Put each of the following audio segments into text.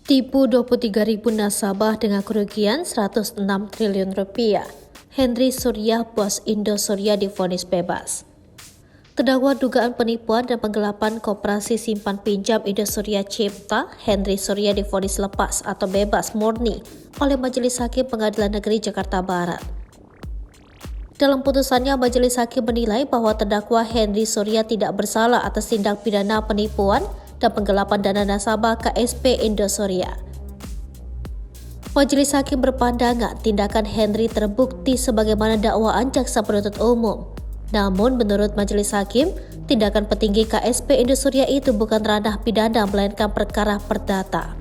Tipu 23.000 nasabah dengan kerugian 106 triliun rupiah. Henry Surya, bos Indosuria divonis bebas. Terdakwa dugaan penipuan dan penggelapan koperasi simpan pinjam Indosuria Cipta, Henry Surya divonis lepas atau bebas murni oleh Majelis Hakim Pengadilan Negeri Jakarta Barat. Dalam putusannya, Majelis Hakim menilai bahwa terdakwa Henry Surya tidak bersalah atas tindak pidana penipuan dan penggelapan dana nasabah KSP Indosuria. Majelis Hakim berpandangan tindakan Henry terbukti sebagaimana dakwaan jaksa penuntut umum. Namun menurut Majelis Hakim, tindakan petinggi KSP Indosuria itu bukan ranah pidana melainkan perkara perdata.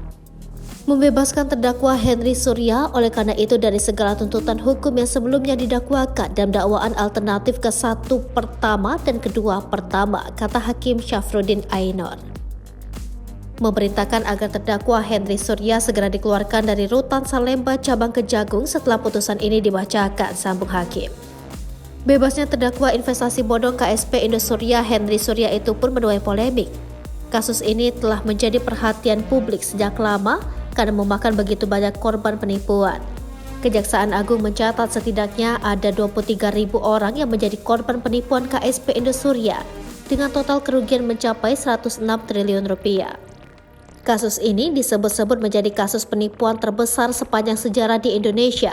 Membebaskan terdakwa Henry Surya oleh karena itu dari segala tuntutan hukum yang sebelumnya didakwakan dalam dakwaan alternatif ke-1 pertama dan kedua pertama, kata Hakim Syafruddin Ainur. Memerintahkan agar terdakwa Henry Surya segera dikeluarkan dari Rutan Salemba cabang Kejagung setelah putusan ini dibacakan, sambung Hakim. Bebasnya terdakwa investasi bodong KSP Indosuria Henry Surya itu pun menuai polemik. Kasus ini telah menjadi perhatian publik sejak lama karena memakan begitu banyak korban penipuan. Kejaksaan Agung mencatat setidaknya ada 23.000 orang yang menjadi korban penipuan KSP Indosuria dengan total kerugian mencapai 106 triliun rupiah. Kasus ini disebut-sebut menjadi kasus penipuan terbesar sepanjang sejarah di Indonesia.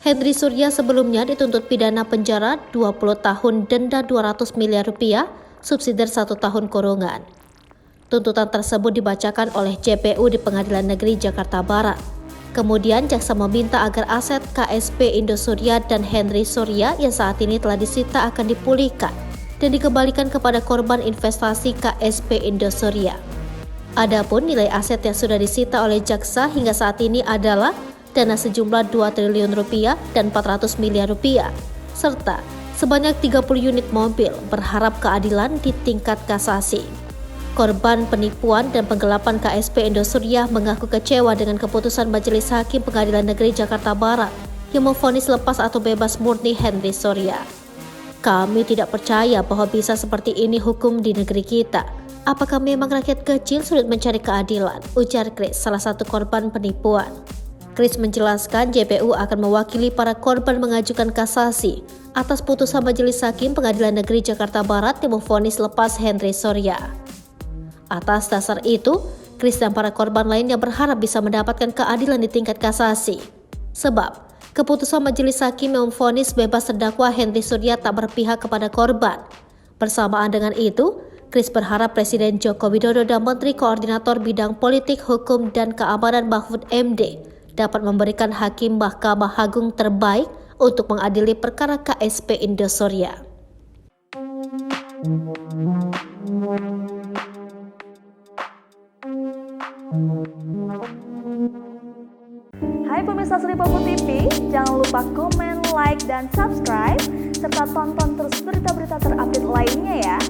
Henry Surya sebelumnya dituntut pidana penjara 20 tahun denda 200 miliar rupiah, subsidi 1 tahun kurungan. Tuntutan tersebut dibacakan oleh JPU di Pengadilan Negeri Jakarta Barat. Kemudian jaksa meminta agar aset KSP Indosuria dan Henry Surya yang saat ini telah disita akan dipulihkan dan dikembalikan kepada korban investasi KSP Indosuria. Adapun nilai aset yang sudah disita oleh jaksa hingga saat ini adalah dana sejumlah 2 triliun rupiah dan 400 miliar rupiah, serta sebanyak 30 unit mobil, berharap keadilan di tingkat kasasi. Korban penipuan dan penggelapan KSP Indosuria mengaku kecewa dengan keputusan Majelis Hakim Pengadilan Negeri Jakarta Barat yang memvonis lepas atau bebas murni Henry Surya. Kami tidak percaya bahwa bisa seperti ini hukum di negeri kita. Apakah memang rakyat kecil sulit mencari keadilan? Ujar Chris, salah satu korban penipuan. Chris menjelaskan JPU akan mewakili para korban mengajukan kasasi atas putusan Majelis Hakim Pengadilan Negeri Jakarta Barat yang memvonis lepas Henry Surya. Atas dasar itu, Chris dan para korban lainnya berharap bisa mendapatkan keadilan di tingkat kasasi. Sebab, keputusan Majelis Hakim yang memvonis bebas terdakwa Henry Surya tak berpihak kepada korban. Bersamaan dengan itu, Chris berharap Presiden Joko Widodo dan Menteri Koordinator Bidang Politik, Hukum, dan Keamanan Mahfud MD dapat memberikan Hakim Mahkamah Agung terbaik untuk mengadili perkara KSP Indosuria. Hai pemirsa Sri Popo TV, jangan lupa komen, like, dan subscribe, serta tonton terus berita-berita terupdate lainnya ya.